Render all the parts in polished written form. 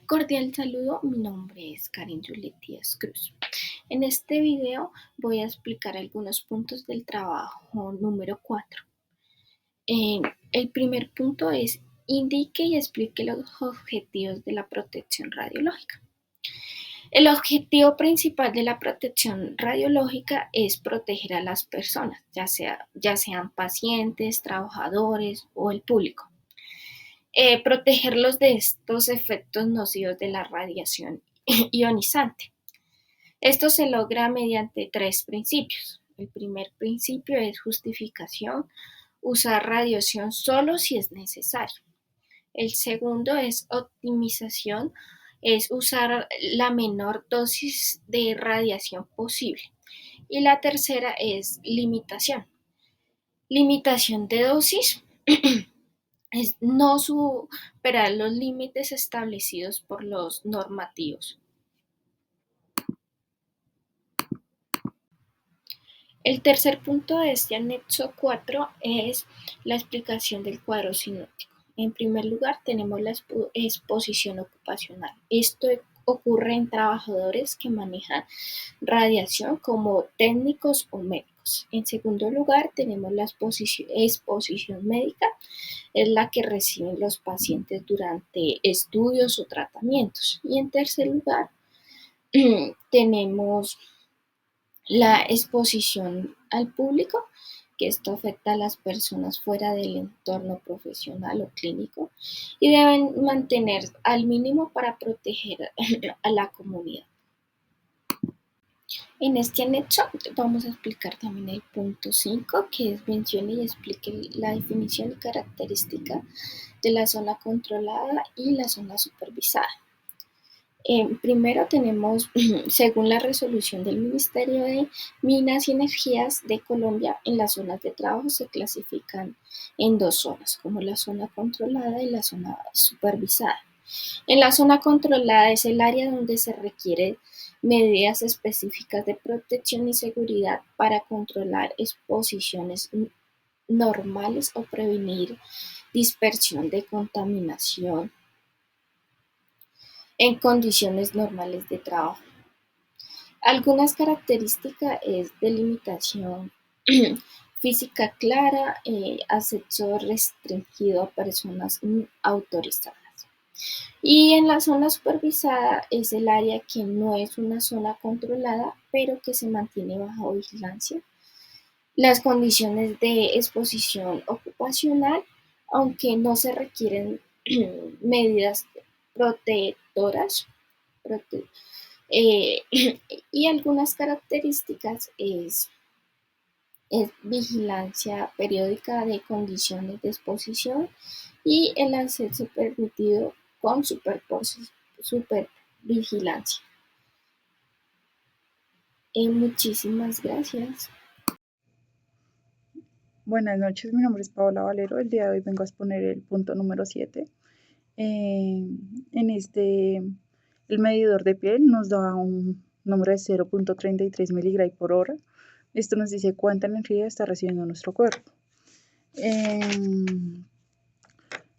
Cordial saludo, mi nombre es Karen Juliet Díaz Cruz. En este video voy a explicar algunos puntos del trabajo número 4. El primer punto es: indique y explique los objetivos de la protección radiológica. El objetivo principal de la protección radiológica es proteger a las personas, ya sean pacientes, trabajadores o el público. Protegerlos de estos efectos nocivos de la radiación ionizante. Esto se logra mediante 3 principios. El primer principio es justificación: usar radiación solo si es necesario. El segundo es optimización: es usar la menor dosis de radiación posible. Y la tercera es limitación. Limitación de dosis es no superar los límites establecidos por los normativos. El tercer punto de este anexo 4 es la explicación del cuadro sinóptico. En primer lugar, tenemos la exposición ocupacional. Esto ocurre en trabajadores que manejan radiación como técnicos o médicos. En segundo lugar, tenemos la exposición médica, es la que reciben los pacientes durante estudios o tratamientos. Y en tercer lugar, tenemos la exposición al público, que esto afecta a las personas fuera del entorno profesional o clínico y deben mantener al mínimo para proteger a la comunidad. En este anexo vamos a explicar también el punto 5, que es mencione y explique la definición y característica de la zona controlada y la zona supervisada. Primero tenemos, según la resolución del Ministerio de Minas y Energías de Colombia, en las zonas de trabajo se clasifican en 2 zonas, como la zona controlada y la zona supervisada. En la zona controlada es el área donde se requieren medidas específicas de protección y seguridad para controlar exposiciones normales o prevenir dispersión de contaminación en condiciones normales de trabajo. Algunas características es delimitación física clara, acceso restringido a personas autorizadas. Y en la zona supervisada es el área que no es una zona controlada, pero que se mantiene bajo vigilancia. Las condiciones de exposición ocupacional, aunque no se requieren medidas protectoras, y algunas características es vigilancia periódica de condiciones de exposición y el acceso permitido con supervigilancia. Muchísimas gracias. Buenas noches, mi nombre es Paola Valero. El día de hoy vengo a exponer el punto número 7. El medidor de piel nos da un número de 0.33 miligramos por hora. Esto nos dice cuánta energía está recibiendo nuestro cuerpo.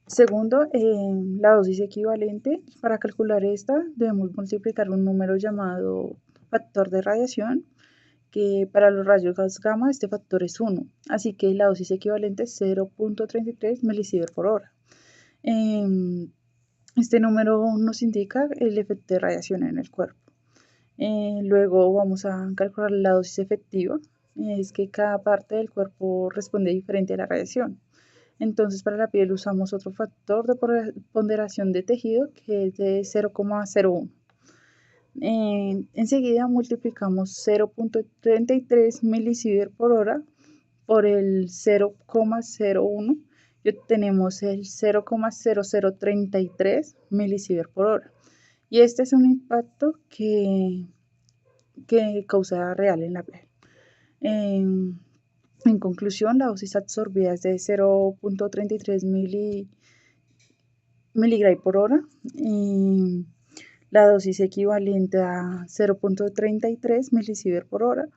Segundo, la dosis equivalente. Para calcular esta, debemos multiplicar un número llamado factor de radiación, que para los rayos gamma este factor es 1, así que la dosis equivalente es 0.33 milisievert por hora. Este número nos indica el efecto de radiación en el cuerpo. Luego vamos a calcular la dosis efectiva, es que cada parte del cuerpo responde diferente a la radiación. Entonces, para la piel usamos otro factor de ponderación de tejido que es de 0,01. Enseguida multiplicamos 0.33 milisievert por hora por el 0,01 y obtenemos el 0,0033 milisievert por hora. Y este es un impacto que causa real en la piel. En conclusión, la dosis absorbida es de 0.33 miligramos por hora. La dosis equivalente a 0.33 milisievert por hora.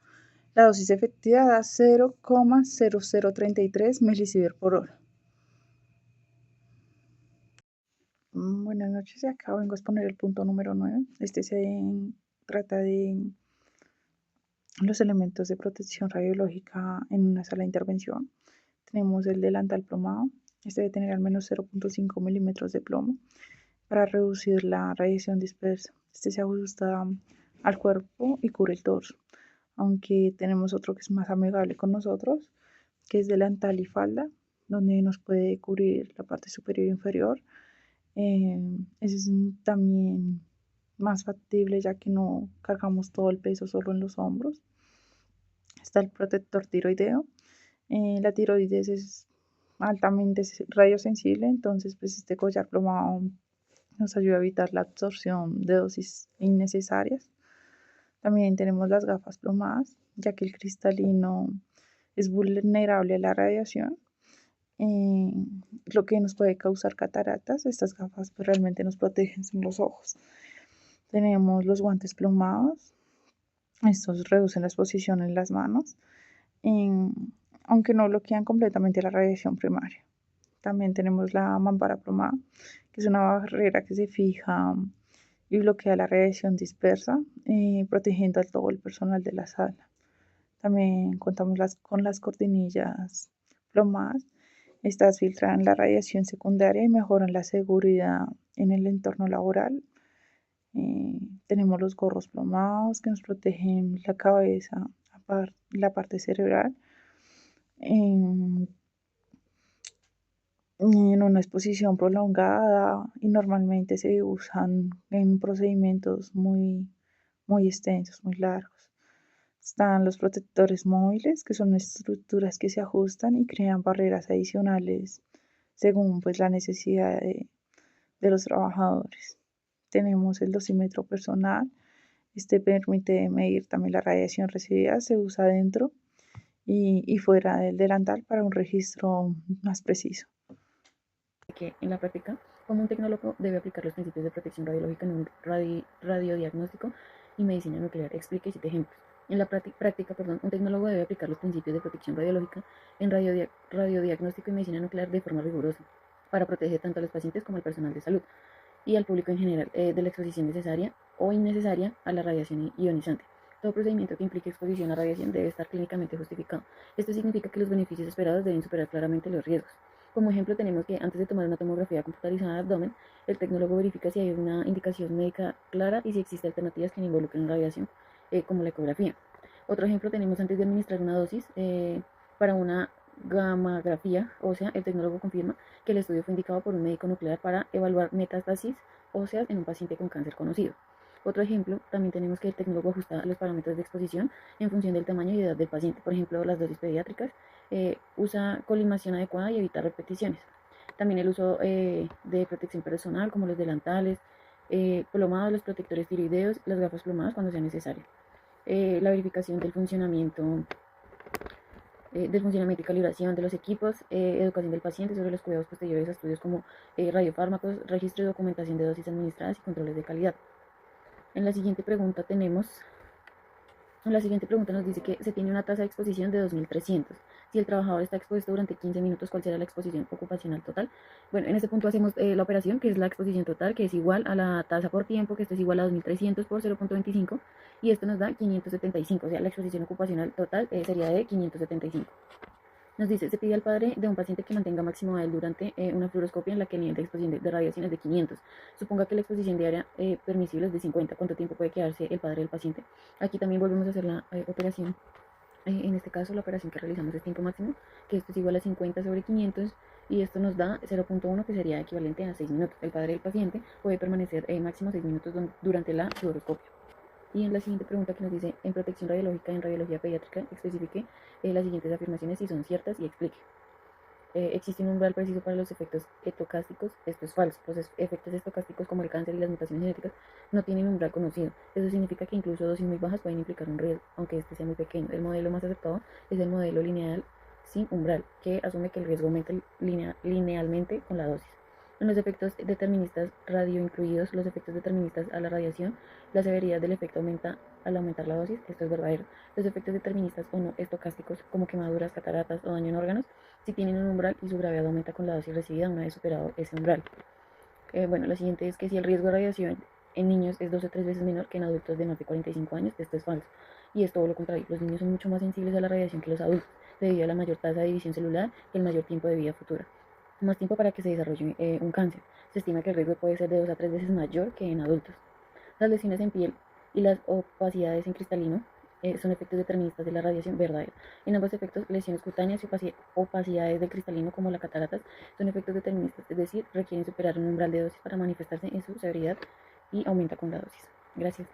La dosis efectiva da 0,0033 milisievert por hora. Buenas noches, acá vengo a exponer el punto número 9. Este se trata de los elementos de protección radiológica en una sala de intervención. Tenemos el delantal plomado. Este debe tener al menos 0.5 milímetros de plomo para reducir la radiación dispersa. Este se ajusta al cuerpo y cubre el torso. Aunque tenemos otro que es más amigable con nosotros, que es delantal y falda, donde nos puede cubrir la parte superior e inferior. Ese es también más factible ya que no cargamos todo el peso solo en los hombros. Está el protector tiroideo. La tiroides es altamente radiosensible, entonces pues este collar plomado nos ayuda a evitar la absorción de dosis innecesarias. También tenemos las gafas plomadas, ya que el cristalino es vulnerable a la radiación, eh, lo que nos puede causar cataratas. Estas gafas pues, realmente nos protegen los ojos. Tenemos los guantes plomados, estos reducen la exposición en las manos, eh, aunque no bloquean completamente la radiación primaria. También tenemos la mampara plomada, que es una barrera que se fija y bloquea la radiación dispersa, protegiendo a todo el personal de la sala. También contamos con las cortinillas plomadas. Estas filtran la radiación secundaria y mejoran la seguridad en el entorno laboral. Tenemos los gorros plomados que nos protegen la cabeza, la parte cerebral. En una exposición prolongada y normalmente se usan en procedimientos muy extensos, muy largos. Están los protectores móviles, que son estructuras que se ajustan y crean barreras adicionales según pues, la necesidad de los trabajadores. Tenemos el dosímetro personal. Este permite medir también la radiación recibida, se usa dentro y fuera del delantal para un registro más preciso. Que en la práctica, como un tecnólogo debe aplicar los principios de protección radiológica en un radiodiagnóstico y medicina nuclear. Explique y cite ejemplos. En la práctica, un tecnólogo debe aplicar los principios de protección radiológica en radiodiagnóstico y medicina nuclear de forma rigurosa para proteger tanto a los pacientes como al personal de salud y al público en general de la exposición necesaria o innecesaria a la radiación ionizante. Todo procedimiento que implique exposición a radiación debe estar clínicamente justificado. Esto significa que los beneficios esperados deben superar claramente los riesgos. Como ejemplo, tenemos que antes de tomar una tomografía computarizada de abdomen, el tecnólogo verifica si hay una indicación médica clara y si existen alternativas que no involucren radiación, como la ecografía. Otro ejemplo tenemos antes de administrar una dosis para una gammagrafía ósea, el tecnólogo confirma que el estudio fue indicado por un médico nuclear para evaluar metástasis óseas en un paciente con cáncer conocido. Otro ejemplo, también tenemos que el tecnólogo ajusta los parámetros de exposición en función del tamaño y edad del paciente. Por ejemplo, las dosis pediátricas, usa colimación adecuada y evita repeticiones. También el uso de protección personal, como los delantales, plomados, los protectores tiroideos, las gafas plomadas cuando sea necesario. La verificación del funcionamiento y calibración de los equipos, educación del paciente sobre los cuidados posteriores a estudios como radiofármacos, registro y documentación de dosis administradas y controles de calidad. En la siguiente pregunta nos dice que se tiene una tasa de exposición de 2300. Si el trabajador está expuesto durante 15 minutos, ¿cuál será la exposición ocupacional total? Bueno, en este punto hacemos la operación, que es la exposición total, que es igual a la tasa por tiempo, que esto es igual a 2300 por 0.25, y esto nos da 575, o sea, la exposición ocupacional total sería de 575. Nos dice, se pide al padre de un paciente que mantenga máximo a él durante una fluoroscopia en la que el nivel de exposición de radiación es de 500. Suponga que la exposición diaria permisible es de 50. ¿Cuánto tiempo puede quedarse el padre del paciente? Aquí también volvemos a hacer la operación. En este caso, la operación que realizamos es tiempo máximo, que esto es igual a 50 sobre 500, y esto nos da 0.1, que sería equivalente a 6 minutos. El padre del paciente puede permanecer máximo 6 minutos durante la fluoroscopia. Y en la siguiente pregunta que nos dice, en protección radiológica, en radiología pediátrica, especifique las siguientes afirmaciones si son ciertas y explique. Existe un umbral preciso para los efectos estocásticos. Esto es falso. Los efectos estocásticos como el cáncer y las mutaciones genéticas no tienen un umbral conocido. Eso significa que incluso dosis muy bajas pueden implicar un riesgo, aunque este sea muy pequeño. El modelo más aceptado es el modelo lineal sin umbral, que asume que el riesgo aumenta linealmente con la dosis. En los efectos deterministas radio incluidos, los efectos deterministas a la radiación, la severidad del efecto aumenta al aumentar la dosis. Esto es verdadero. Los efectos deterministas o no estocásticos, como quemaduras, cataratas o daño en órganos, si tienen un umbral y su gravedad aumenta con la dosis recibida una vez superado ese umbral. Bueno, lo siguiente es que si el riesgo de radiación en niños es 2 o 3 veces menor que en adultos de más de 45 años, esto es falso. Y es todo lo contrario. Los niños son mucho más sensibles a la radiación que los adultos, debido a la mayor tasa de división celular y el mayor tiempo de vida futura. Más tiempo para que se desarrolle un cáncer. Se estima que el riesgo puede ser de 2 a 3 veces mayor que en adultos. Las lesiones en piel y las opacidades en cristalino son efectos deterministas de la radiación verdadera. En ambos efectos, lesiones cutáneas y opacidades del cristalino como las cataratas son efectos deterministas, es decir, requieren superar un umbral de dosis para manifestarse en su severidad y aumenta con la dosis. Gracias.